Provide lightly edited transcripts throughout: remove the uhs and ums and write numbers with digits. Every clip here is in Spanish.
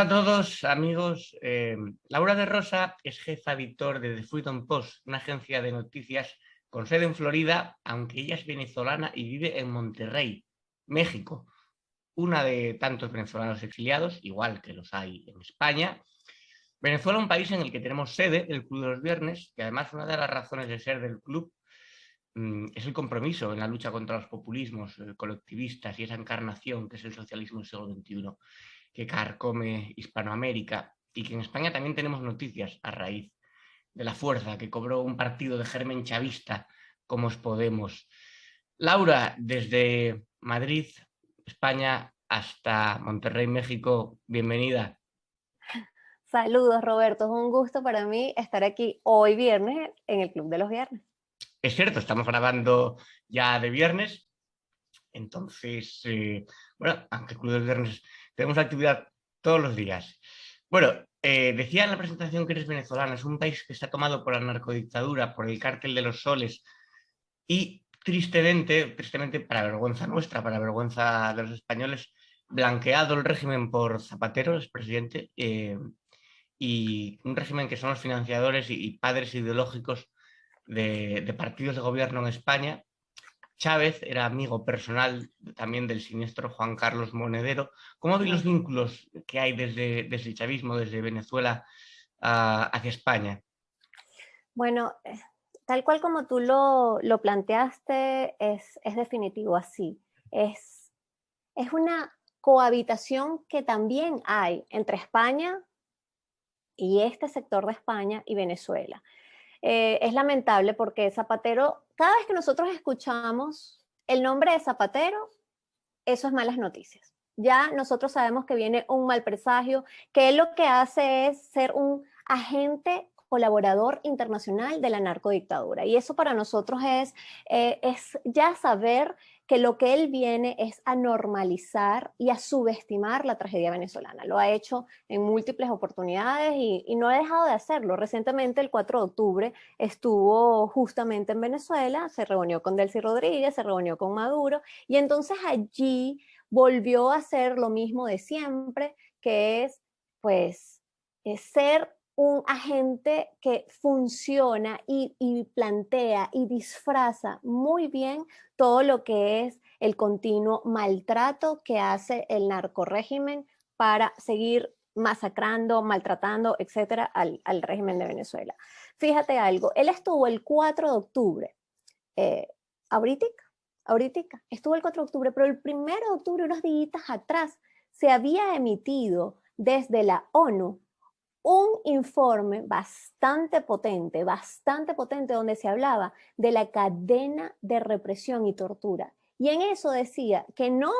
Hola a todos, amigos. Laura de Rosa es jefa editor de The Freedom Post, una agencia de noticias con sede en Florida, aunque ella es venezolana y vive en Monterrey, México, una de tantos venezolanos exiliados, igual que los hay en España. Venezuela, un país en el que tenemos sede, el Club de los Viernes, que además una de las razones de ser del club es el compromiso en la lucha contra los populismos colectivistas y esa encarnación que es el socialismo del siglo XXI, que carcome Hispanoamérica, y que en España también tenemos noticias a raíz de la fuerza que cobró un partido de germen chavista como es Podemos. Laura, desde Madrid, España, hasta Monterrey, México, bienvenida. Saludos, Roberto. Es un gusto para mí estar aquí hoy viernes en el Club de los Viernes. Es cierto, estamos grabando ya de viernes, entonces, bueno, aunque el Club de los Viernes tenemos actividad todos los días. Bueno, decía en la presentación que eres venezolana, es un país que está tomado por la narcodictadura, por el cártel de los soles y tristemente, para vergüenza nuestra, para vergüenza de los españoles, blanqueado el régimen por Zapatero, el presidente, y un régimen que son los financiadores y padres ideológicos de partidos de gobierno en España. Chávez era amigo personal también del siniestro Juan Carlos Monedero. ¿Cómo veis los vínculos que hay desde el chavismo, desde Venezuela hacia España? Bueno, tal cual como tú lo planteaste, es definitivo así. Es una cohabitación que también hay entre España y este sector de España y Venezuela. Es lamentable porque Zapatero, cada vez que nosotros escuchamos el nombre de Zapatero, eso es malas noticias. Ya nosotros sabemos que viene un mal presagio, que él lo que hace es ser un agente colaborador internacional de la narcodictadura. Y eso para nosotros es ya saber que lo que él viene es a normalizar y a subestimar la tragedia venezolana. Lo ha hecho en múltiples oportunidades y no ha dejado de hacerlo. Recientemente, el 4 de octubre, estuvo justamente en Venezuela, se reunió con Delcy Rodríguez, se reunió con Maduro, y entonces allí volvió a hacer lo mismo de siempre, que es, pues, ser un agente que funciona y plantea y disfraza muy bien todo lo que es el continuo maltrato que hace el narcorrégimen para seguir masacrando, maltratando, etcétera, al régimen de Venezuela. Fíjate algo, él estuvo el 4 de octubre, ahorita estuvo el 4 de octubre, pero el 1 de octubre, unos días atrás, se había emitido desde la ONU un informe bastante potente, donde se hablaba de la cadena de represión y tortura. Y en eso decía que no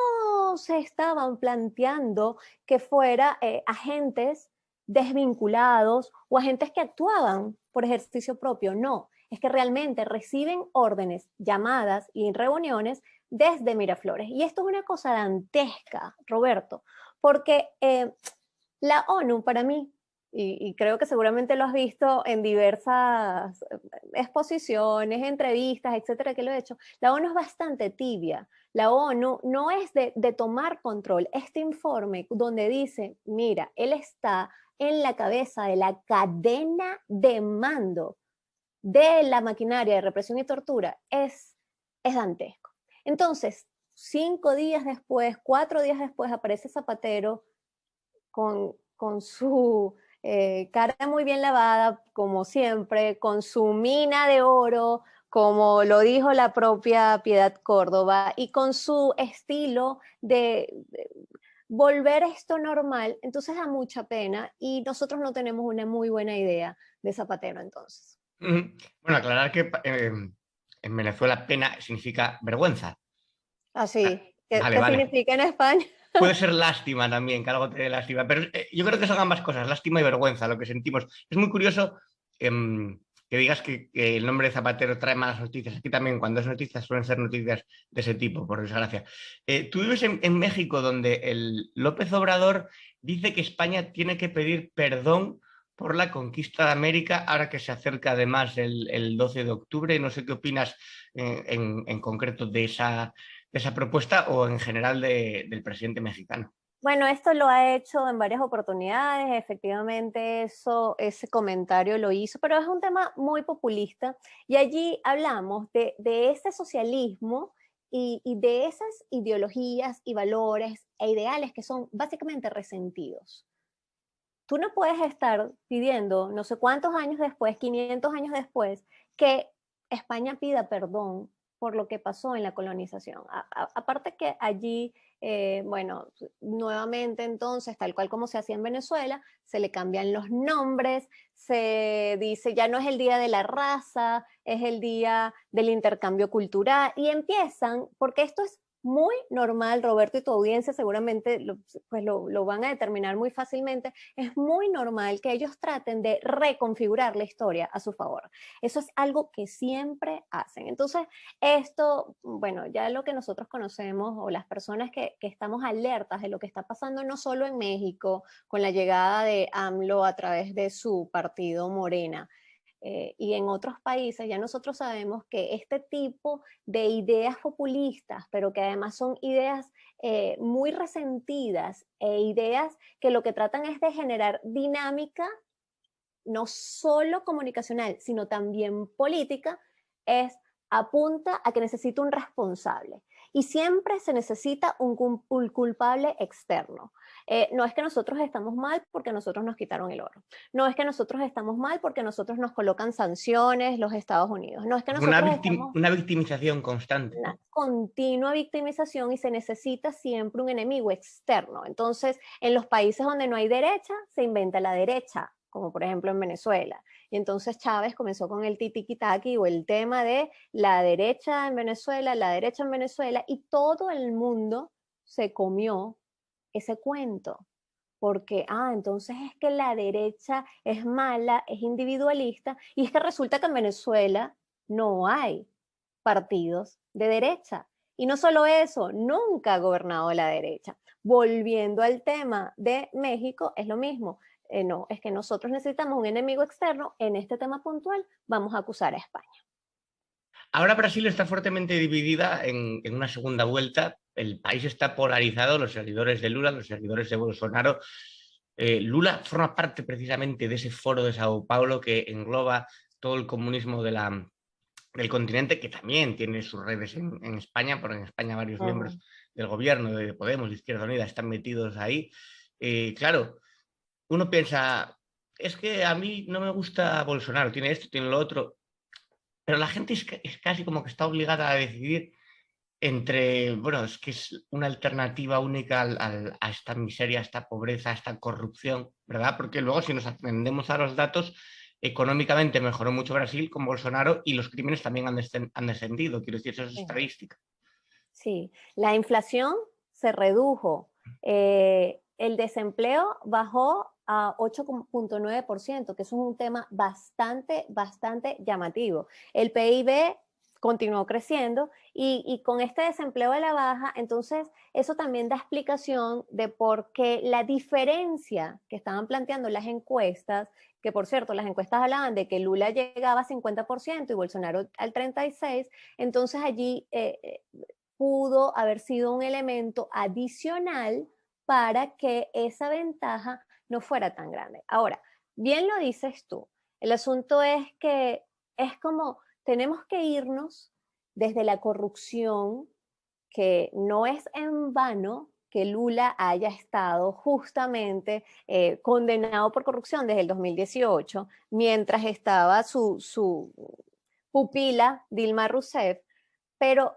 se estaban planteando que fuera agentes desvinculados o agentes que actuaban por ejercicio propio, no, es que realmente reciben órdenes, llamadas y reuniones desde Miraflores. Y esto es una cosa dantesca, Roberto, porque la ONU para mí, y creo que seguramente lo has visto en diversas exposiciones, entrevistas, etcétera, que lo he hecho, la ONU es bastante tibia. La ONU no es de tomar control. Este informe donde dice, mira, él está en la cabeza de la cadena de mando de la maquinaria de represión y tortura, es dantesco. Entonces, 5 días después, 4 días después, aparece Zapatero con su cara muy bien lavada, como siempre, con su mina de oro, como lo dijo la propia Piedad Córdoba, y con su estilo de volver esto normal. Entonces da mucha pena y nosotros no tenemos una muy buena idea de Zapatero entonces. Bueno, aclarar que en Venezuela pena significa vergüenza. Así, Vale, ¿qué vale. significa en España? Puede ser lástima también, que algo te dé lástima, pero yo creo que son ambas cosas, lástima y vergüenza, lo que sentimos. Es muy curioso que digas que el nombre de Zapatero trae malas noticias. Aquí también, cuando es noticias, suelen ser noticias de ese tipo, por desgracia. Tú vives en México, donde el López Obrador dice que España tiene que pedir perdón por la conquista de América, ahora que se acerca además el 12 de octubre. No sé qué opinas en concreto de esa propuesta o en general del presidente mexicano. Bueno, esto lo ha hecho en varias oportunidades, efectivamente ese comentario lo hizo, pero es un tema muy populista y allí hablamos de ese socialismo y de esas ideologías y valores e ideales que son básicamente resentidos. Tú no puedes estar pidiendo, no sé cuántos años después, 500 años después, que España pida perdón por lo que pasó en la colonización. Aparte que allí, bueno, nuevamente entonces, tal cual como se hacía en Venezuela, se le cambian los nombres, se dice ya no es el día de la raza, es el día del intercambio cultural y empiezan, porque esto es muy normal, Roberto, y tu audiencia seguramente lo van a determinar muy fácilmente, es muy normal que ellos traten de reconfigurar la historia a su favor. Eso es algo que siempre hacen. Entonces, esto, bueno, ya lo que nosotros conocemos o las personas que estamos alertas de lo que está pasando no solo en México con la llegada de AMLO a través de su partido Morena, y en otros países ya nosotros sabemos que este tipo de ideas populistas, pero que además son ideas muy resentidas e ideas que lo que tratan es de generar dinámica no solo comunicacional, sino también política, es apunta a que necesita un responsable. Y siempre se necesita un culpable externo. No es que nosotros estamos mal porque nosotros nos quitaron el oro. No es que nosotros estamos mal porque nosotros nos colocan sanciones los Estados Unidos. No es que nosotros estamos Una victimización constante, una ¿no? continua victimización y se necesita siempre un enemigo externo. Entonces, en los países donde no hay derecha, se inventa la derecha, como por ejemplo en Venezuela. Y entonces Chávez comenzó con el tiki-taki o el tema de la derecha en Venezuela, la derecha en Venezuela, y todo el mundo se comió ese cuento. Porque, entonces es que la derecha es mala, es individualista, y es que resulta que en Venezuela no hay partidos de derecha. Y no solo eso, nunca ha gobernado la derecha. Volviendo al tema de México, es lo mismo. No, es que nosotros necesitamos un enemigo externo. En este tema puntual, vamos a acusar a España. Ahora Brasil está fuertemente dividida en una segunda vuelta. El país está polarizado, los seguidores de Lula, los seguidores de Bolsonaro. Lula forma parte precisamente de ese foro de Sao Paulo que engloba todo el comunismo del continente, que también tiene sus redes en España, porque en España varios miembros del gobierno de Podemos, de Izquierda Unida, están metidos ahí. Claro, uno piensa, es que a mí no me gusta Bolsonaro, tiene esto, tiene lo otro, pero la gente es casi como que está obligada a decidir entre, bueno, es que es una alternativa única a esta miseria, a esta pobreza, a esta corrupción, ¿verdad? Porque luego si nos atendemos a los datos, económicamente mejoró mucho Brasil con Bolsonaro y los crímenes también han descendido, quiero decir, eso es Sí. estadística. Sí, la inflación se redujo, el desempleo bajó a 8,9%, que eso es un tema bastante, bastante llamativo. El PIB continuó creciendo y con este desempleo a la baja, entonces eso también da explicación de por qué la diferencia que estaban planteando las encuestas, que por cierto, las encuestas hablaban de que Lula llegaba a 50% y Bolsonaro al 36%, entonces allí pudo haber sido un elemento adicional para que esa ventaja no fuera tan grande. Ahora, bien lo dices tú, el asunto es que es como tenemos que irnos desde la corrupción, que no es en vano que Lula haya estado justamente condenado por corrupción desde el 2018, mientras estaba su pupila Dilma Rousseff, pero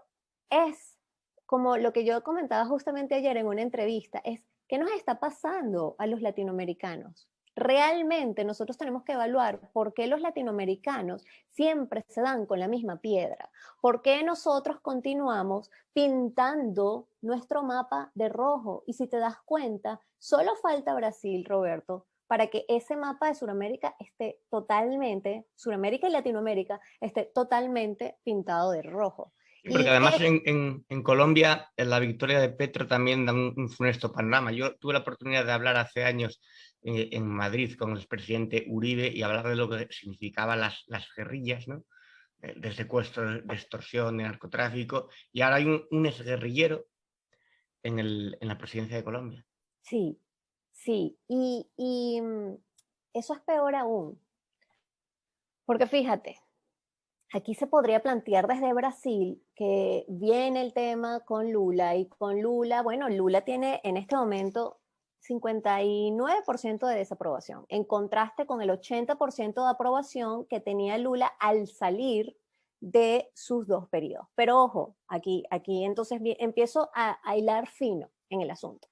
es como lo que yo comentaba justamente ayer en una entrevista, es qué nos está pasando a los latinoamericanos. Realmente nosotros tenemos que evaluar por qué los latinoamericanos siempre se dan con la misma piedra, por qué nosotros continuamos pintando nuestro mapa de rojo. Y si te das cuenta, solo falta Brasil, Roberto, para que ese mapa de Sudamérica esté totalmente, Sudamérica y Latinoamérica, esté totalmente pintado de rojo. Sí, porque Y además en Colombia la victoria de Petro también da un funesto panorama. Yo tuve la oportunidad de hablar hace años en Madrid con el expresidente Uribe y hablar de lo que significaban las guerrillas, ¿no? De secuestro, de extorsión, de narcotráfico, y ahora hay un exguerrillero en la presidencia de Colombia. Sí, sí. Eso es peor aún, porque fíjate, aquí se podría plantear desde Brasil que viene el tema con Lula y con Lula, bueno, Lula tiene en este momento 59% de desaprobación, en contraste con el 80% de aprobación que tenía Lula al salir de sus dos periodos. Pero ojo, aquí entonces empiezo a hilar fino en el asunto,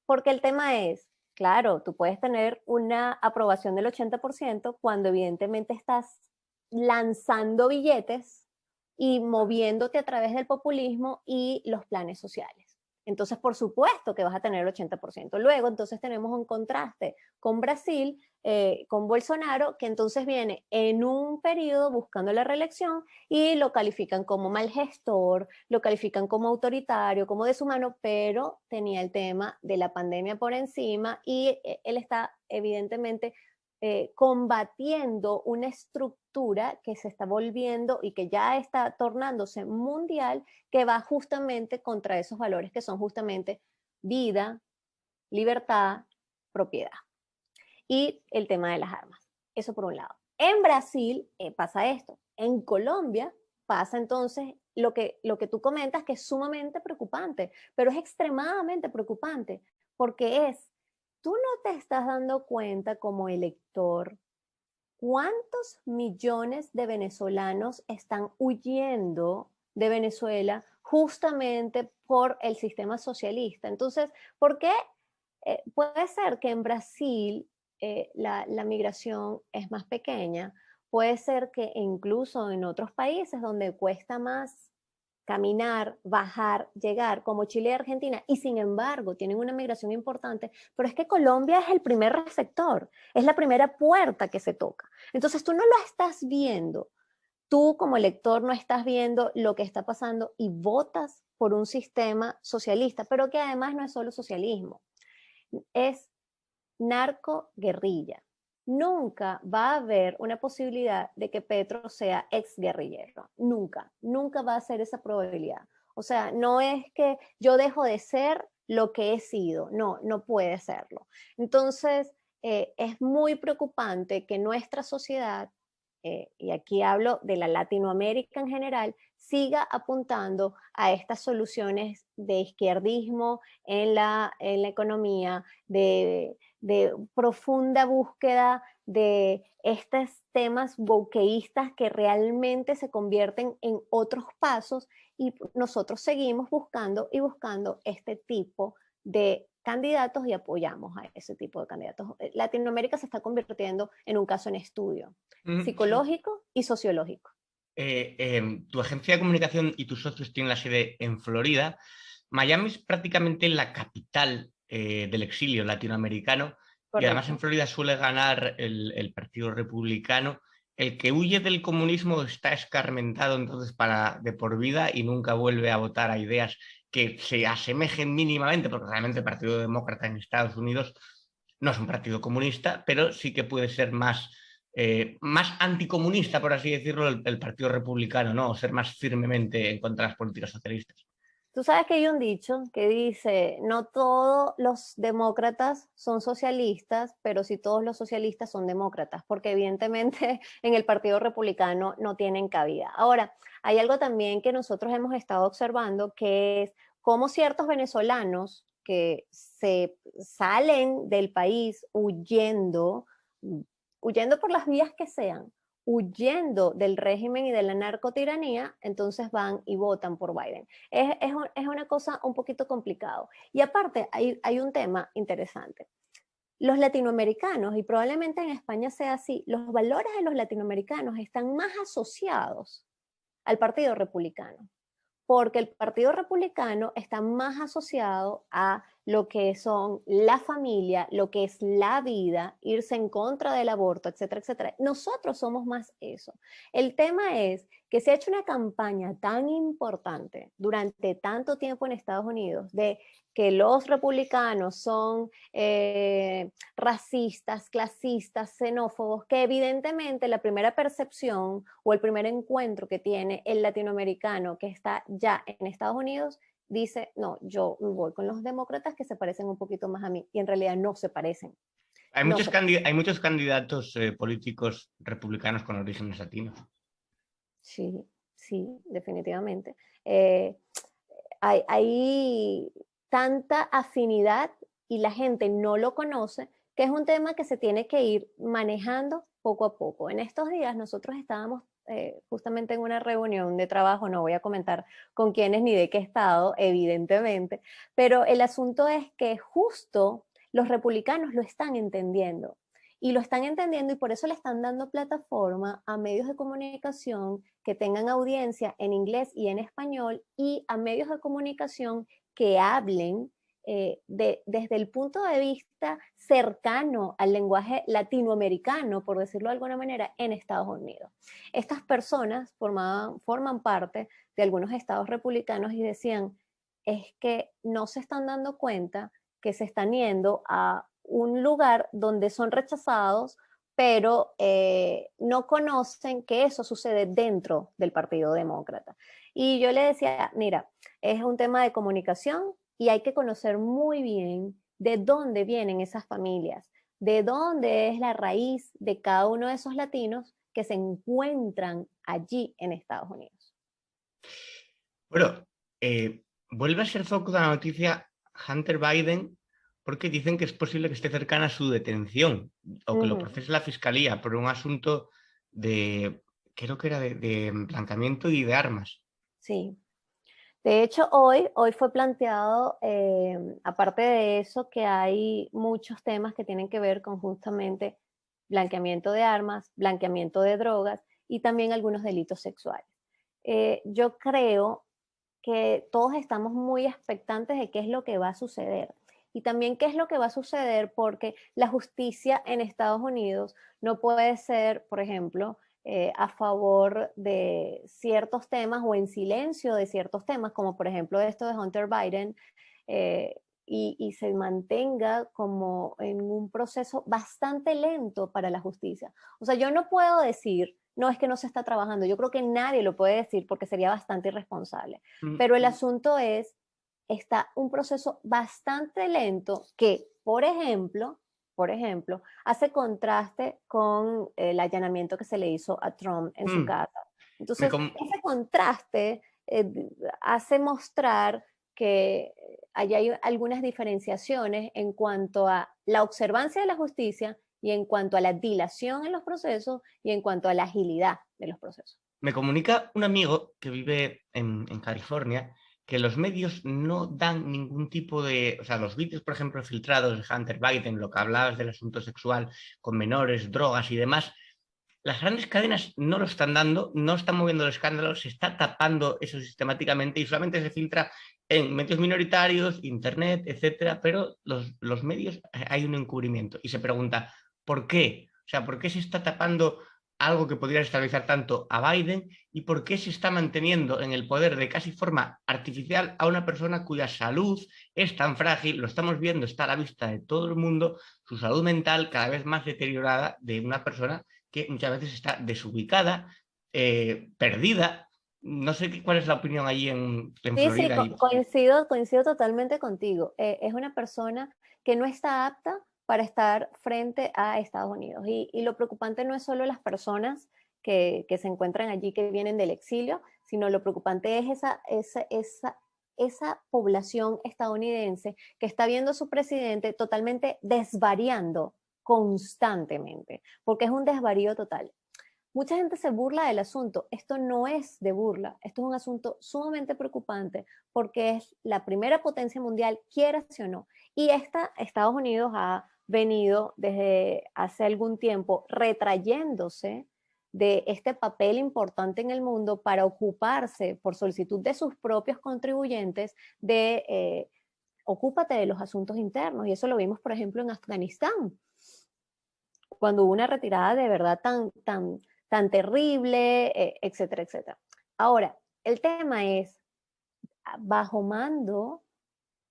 porque el tema es, claro, tú puedes tener una aprobación del 80% cuando evidentemente estás lanzando billetes y moviéndote a través del populismo y los planes sociales. Entonces, por supuesto que vas a tener el 80%. Luego, entonces tenemos un contraste con Brasil, con Bolsonaro, que entonces viene en un periodo buscando la reelección y lo califican como mal gestor, lo califican como autoritario, como deshumano, pero tenía el tema de la pandemia por encima y él está evidentemente combatiendo una estructura que se está volviendo y que ya está tornándose mundial, que va justamente contra esos valores que son justamente vida, libertad, propiedad. Y el tema de las armas. Eso por un lado. En Brasil pasa esto. En Colombia pasa entonces lo que tú comentas, que es sumamente preocupante, pero es extremadamente preocupante, porque tú no te estás dando cuenta como elector cuántos millones de venezolanos están huyendo de Venezuela justamente por el sistema socialista. Entonces, ¿por qué? Puede ser que en Brasil la migración es más pequeña, puede ser que incluso en otros países donde cuesta más caminar, bajar, llegar, como Chile y Argentina, y sin embargo tienen una migración importante, pero es que Colombia es el primer receptor, es la primera puerta que se toca. Entonces tú no lo estás viendo, tú como elector no estás viendo lo que está pasando y votas por un sistema socialista, pero que además no es solo socialismo, es narco-guerrilla. Nunca va a haber una posibilidad de que Petro sea exguerrillero. Nunca, nunca va a ser esa probabilidad. O sea, no es que yo dejo de ser lo que he sido. No, no puede serlo. Entonces, es muy preocupante que nuestra sociedad, y aquí hablo de la Latinoamérica en general, siga apuntando a estas soluciones de izquierdismo en la economía, de profunda búsqueda de estos temas wokeístas que realmente se convierten en otros pasos y nosotros seguimos buscando y buscando este tipo de candidatos y apoyamos a ese tipo de candidatos. Latinoamérica se está convirtiendo en un caso en estudio Sí. psicológico y sociológico. Tu agencia de comunicación y tus socios tienen la sede en Florida. Miami es prácticamente la capital del exilio latinoamericano y además en Correcto. Florida suele ganar el Partido Republicano. El que huye del comunismo está escarmentado entonces para de por vida y nunca vuelve a votar a ideas que se asemejen mínimamente, porque realmente el Partido Demócrata en Estados Unidos no es un partido comunista, pero sí que puede ser más anticomunista, por así decirlo, el Partido Republicano, ¿no? O ser más firmemente en contra de las políticas socialistas. Tú sabes que hay un dicho que dice, no todos los demócratas son socialistas, pero sí todos los socialistas son demócratas, porque evidentemente en el Partido Republicano no tienen cabida. Ahora, hay algo también que nosotros hemos estado observando, que es cómo ciertos venezolanos que se salen del país huyendo por las vías que sean, huyendo del régimen y de la narcotiranía, entonces van y votan por Biden. Es una cosa un poquito complicado. Y aparte, hay un tema interesante. Los latinoamericanos, y probablemente en España sea así, los valores de los latinoamericanos están más asociados al Partido Republicano, porque el Partido Republicano está más asociado a lo que son la familia, lo que es la vida, irse en contra del aborto, etcétera, etcétera. Nosotros somos más eso. El tema es que se ha hecho una campaña tan importante durante tanto tiempo en Estados Unidos de que los republicanos son racistas, clasistas, xenófobos, que evidentemente la primera percepción o el primer encuentro que tiene el latinoamericano que está ya en Estados Unidos dice, no, yo voy con los demócratas que se parecen un poquito más a mí, y en realidad no se parecen. No se parecen. Hay muchos candidatos políticos republicanos con orígenes latinos. Sí, sí, definitivamente. Eh, hay tanta afinidad y la gente no lo conoce, que es un tema que se tiene que ir manejando poco a poco. En estos días nosotros estábamos justamente en una reunión de trabajo, no voy a comentar con quiénes ni de qué estado, evidentemente, pero el asunto es que justo los republicanos lo están entendiendo. Y lo están entendiendo y por eso le están dando plataforma a medios de comunicación que tengan audiencia en inglés y en español y a medios de comunicación que hablen desde el punto de vista cercano al lenguaje latinoamericano, por decirlo de alguna manera, en Estados Unidos. Estas personas forman parte de algunos estados republicanos y decían, es que no se están dando cuenta que se están yendo a un lugar donde son rechazados, pero no conocen que eso sucede dentro del Partido Demócrata. Y yo le decía, mira, es un tema de comunicación y hay que conocer muy bien de dónde vienen esas familias, de dónde es la raíz de cada uno de esos latinos que se encuentran allí en Estados Unidos. Bueno, vuelve a ser foco de la noticia Hunter Biden porque dicen que es posible que esté cercana a su detención o que lo procese la fiscalía por un asunto creo que era de blanqueamiento y de armas. Sí. De hecho, hoy fue planteado, aparte de eso, que hay muchos temas que tienen que ver con justamente blanqueamiento de armas, blanqueamiento de drogas y también algunos delitos sexuales. Yo creo que todos estamos muy expectantes de qué es lo que va a suceder y también qué es lo que va a suceder porque la justicia en Estados Unidos no puede ser, por ejemplo, a favor de ciertos temas o en silencio de ciertos temas, como por ejemplo esto de Hunter Biden, y se mantenga como en un proceso bastante lento para la justicia. O sea, yo no puedo decir, no es que no se está trabajando, yo creo que nadie lo puede decir porque sería bastante irresponsable, pero el asunto es, está un proceso bastante lento que, por ejemplo, hace contraste con el allanamiento que se le hizo a Trump en su casa. Entonces, ese contraste hace mostrar que hay algunas diferenciaciones en cuanto a la observancia de la justicia y en cuanto a la dilación en los procesos y en cuanto a la agilidad de los procesos. Me comunica un amigo que vive en California que los medios no dan ningún tipo de, o sea, los vídeos, por ejemplo, filtrados de Hunter Biden, lo que hablabas del asunto sexual con menores, drogas y demás, las grandes cadenas no lo están dando, no están moviendo el escándalo, se está tapando eso sistemáticamente y solamente se filtra en medios minoritarios, internet, etcétera, pero los medios hay un encubrimiento y se pregunta, ¿por qué? O sea, ¿por qué se está tapando algo que podría estabilizar tanto a Biden y por qué se está manteniendo en el poder de casi forma artificial a una persona cuya salud es tan frágil, lo estamos viendo, está a la vista de todo el mundo, su salud mental cada vez más deteriorada de una persona que muchas veces está desubicada, perdida? No sé cuál es la opinión allí en Sí, sí, Florida. coincido totalmente contigo. Es una persona que no está apta para estar frente a Estados Unidos. Y lo preocupante no es solo las personas que se encuentran allí, que vienen del exilio, sino lo preocupante es esa población estadounidense que está viendo a su presidente totalmente desvariando constantemente, porque es un desvarío total. Mucha gente se burla del asunto. Esto no es de burla, esto es un asunto sumamente preocupante porque es la primera potencia mundial, quiera o no. Y Estados Unidos ha venido desde hace algún tiempo retrayéndose de este papel importante en el mundo para ocuparse, por solicitud de sus propios contribuyentes, de ocúpate de los asuntos internos. Y eso lo vimos, por ejemplo, en Afganistán, cuando hubo una retirada de verdad tan terrible, etcétera, etcétera. Ahora, el tema es, ¿bajo mando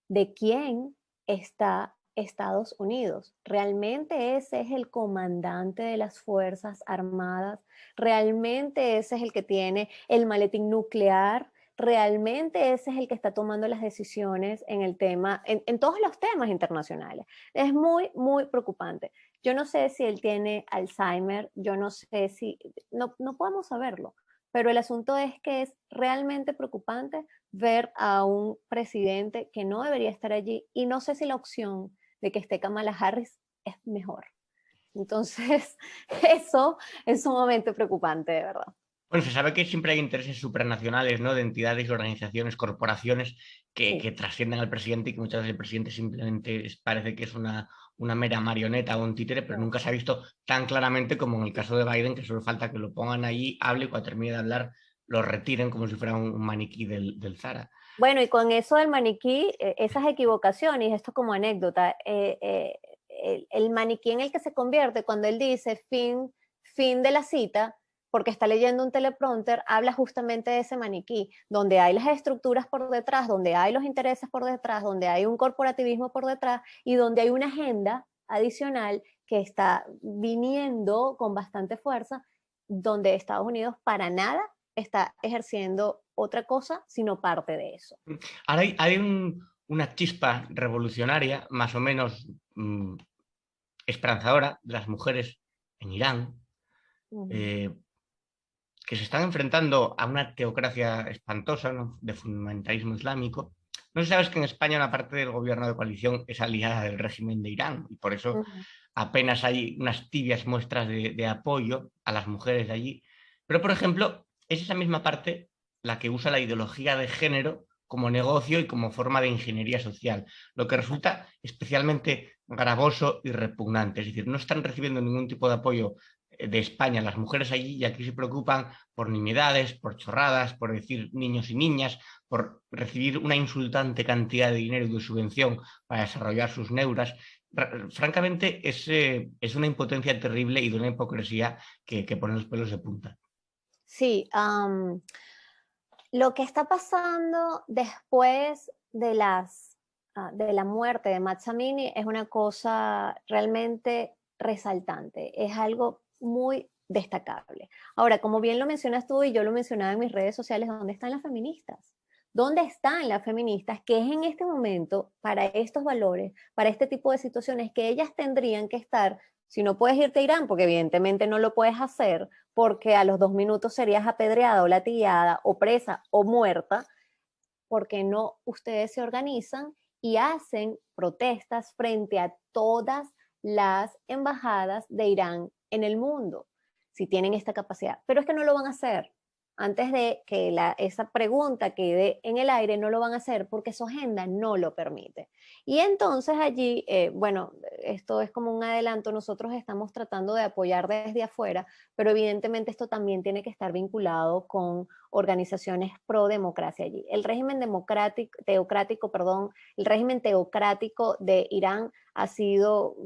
de quién está Estados Unidos? ¿Realmente ese es el comandante de las Fuerzas Armadas? ¿Realmente ese es el que tiene el maletín nuclear realmente ese es el que está tomando las decisiones en el tema, en todos los temas internacionales. Es muy, muy preocupante. Yo no sé si él tiene Alzheimer, yo no sé si, no podemos saberlo, pero el asunto es que es realmente preocupante ver a un presidente que no debería estar allí, y no sé si la opción de que esté Kamala Harris es mejor. Entonces, eso es sumamente preocupante, de verdad. Bueno, se sabe que siempre hay intereses supranacionales, ¿no? De entidades, organizaciones, corporaciones Sí. que trascienden al presidente y que muchas veces el presidente simplemente parece que es una mera marioneta o un títere, pero nunca se ha visto tan claramente como en el caso de Biden, que solo falta que lo pongan allí, hable y cuando termine de hablar lo retiren como si fuera un maniquí del Zara. Bueno, y con eso del maniquí, esas equivocaciones, y esto como anécdota, el maniquí en el que se convierte cuando él dice fin de la cita, porque está leyendo un teleprompter, habla justamente de ese maniquí, donde hay las estructuras por detrás, donde hay los intereses por detrás, donde hay un corporativismo por detrás y donde hay una agenda adicional que está viniendo con bastante fuerza, donde Estados Unidos para nada está ejerciendo otra cosa, sino parte de eso. Ahora hay una chispa revolucionaria, más o menos esperanzadora, de las mujeres en Irán, Ujú. eh, que se están enfrentando a una teocracia espantosa, ¿no? De fundamentalismo islámico. No sé si sabes que en España una parte del gobierno de coalición es aliada del régimen de Irán y por eso Ujú. apenas hay unas tibias muestras de apoyo a las mujeres de allí. Pero, por ejemplo, es esa misma parte la que usa la ideología de género como negocio y como forma de ingeniería social, lo que resulta especialmente gravoso y repugnante. Es decir, no están recibiendo ningún tipo de apoyo de España las mujeres allí y aquí se preocupan por nimiedades, por chorradas, por decir niños y niñas, por recibir una insultante cantidad de dinero y de subvención para desarrollar sus neuras. Francamente, es una impotencia terrible y de una hipocresía que pone los pelos de punta. Sí, lo que está pasando después de de la muerte de Mazamini es una cosa realmente resaltante, es algo muy destacable. Ahora, como bien lo mencionas tú y yo lo mencionaba en mis redes sociales, ¿dónde están las feministas? ¿Dónde están las feministas que es en este momento, para estos valores, para este tipo de situaciones, que ellas tendrían que estar, si no puedes irte a Irán, porque evidentemente no lo puedes hacer, porque a los 2 minutos serías apedreada o latillada o presa o muerta, porque no ustedes se organizan y hacen protestas frente a todas las embajadas de Irán en el mundo, si tienen esta capacidad? Pero es que no lo van a hacer. Antes de que esa pregunta quede en el aire, no lo van a hacer porque su agenda no lo permite. Y entonces allí, bueno, esto es como un adelanto, nosotros estamos tratando de apoyar desde afuera, pero evidentemente esto también tiene que estar vinculado con organizaciones pro democracia allí. El régimen teocrático, perdón, el régimen teocrático de Irán ha sido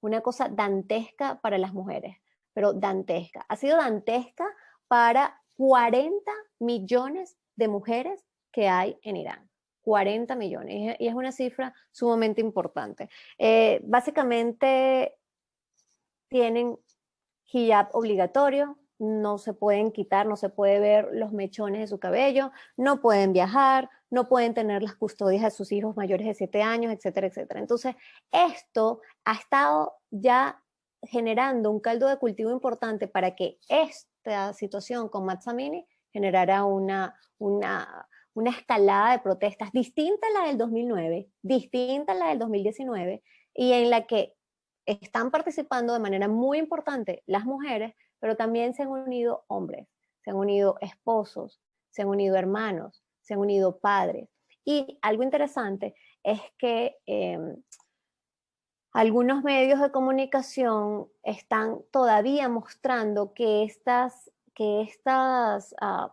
una cosa dantesca para las mujeres, pero dantesca. Ha sido dantesca para 40 millones de mujeres que hay en Irán. 40 millones, y es una cifra sumamente importante. Básicamente tienen hijab obligatorio, no se pueden quitar, no se puede ver los mechones de su cabello, no pueden viajar, no pueden tener las custodias de sus hijos mayores de 7 años, etcétera, etcétera. Entonces, esto ha estado ya generando un caldo de cultivo importante para que esta situación con Mazamini generara una escalada de protestas distinta a la del 2009, distinta a la del 2019, y en la que están participando de manera muy importante las mujeres, pero también se han unido hombres, se han unido esposos, se han unido hermanos, se han unido padres. Y algo interesante es que algunos medios de comunicación están todavía mostrando que estas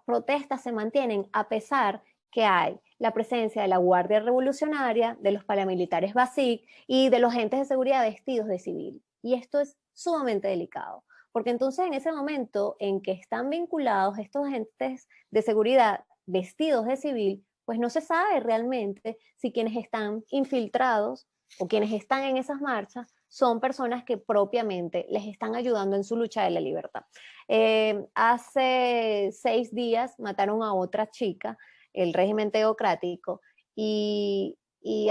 protestas se mantienen a pesar que hay la presencia de la Guardia Revolucionaria, de los paramilitares BASIC y de los agentes de seguridad vestidos de civil. Y esto es sumamente delicado, porque entonces en ese momento en que están vinculados estos agentes de seguridad vestidos de civil, pues no se sabe realmente si quienes están infiltrados o quienes están en esas marchas son personas que propiamente les están ayudando en su lucha de la libertad. Hace 6 días mataron a otra chica, el régimen teocrático, y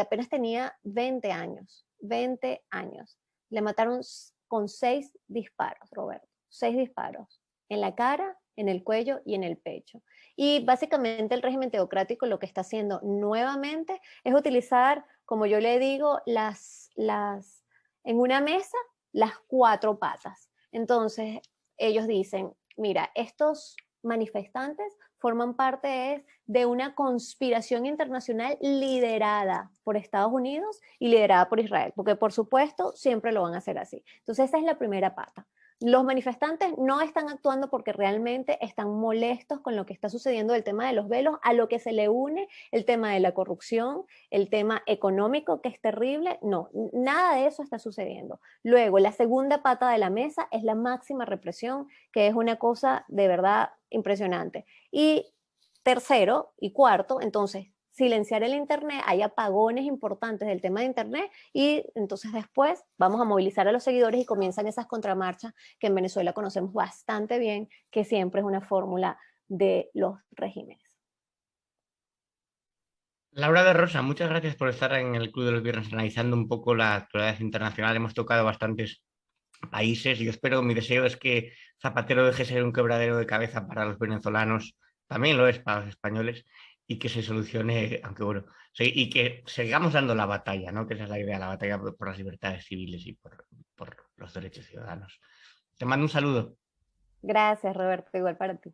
apenas tenía 20 años, 20 años. Le mataron con 6 disparos, Roberto, 6 disparos, en la cara, en el cuello y en el pecho. Y básicamente el régimen teocrático lo que está haciendo nuevamente es utilizar, como yo le digo, en una mesa, las 4 patas. Entonces, ellos dicen, mira, estos manifestantes forman parte de una conspiración internacional liderada por Estados Unidos y liderada por Israel, porque por supuesto siempre lo van a hacer así. Entonces esa es la primera pata. Los manifestantes no están actuando porque realmente están molestos con lo que está sucediendo del tema de los velos, a lo que se le une el tema de la corrupción, el tema económico, que es terrible. No, nada de eso está sucediendo. Luego, la segunda pata de la mesa es la máxima represión, que es una cosa de verdad impresionante. Y tercero y cuarto, entonces, silenciar el Internet, hay apagones importantes del tema de Internet y entonces después vamos a movilizar a los seguidores y comienzan esas contramarchas que en Venezuela conocemos bastante bien, que siempre es una fórmula de los regímenes. Laura de Rosa, muchas gracias por estar en el Club de los Viernes analizando un poco la actualidad internacional. Hemos tocado bastantes países y yo espero, mi deseo es que Zapatero deje de ser un quebradero de cabeza para los venezolanos, también lo es para los españoles, y que se solucione, aunque bueno, y que sigamos dando la batalla, ¿no? Que esa es la idea, la batalla por las libertades civiles y por los derechos ciudadanos. Te mando un saludo. Gracias, Roberto, igual para ti.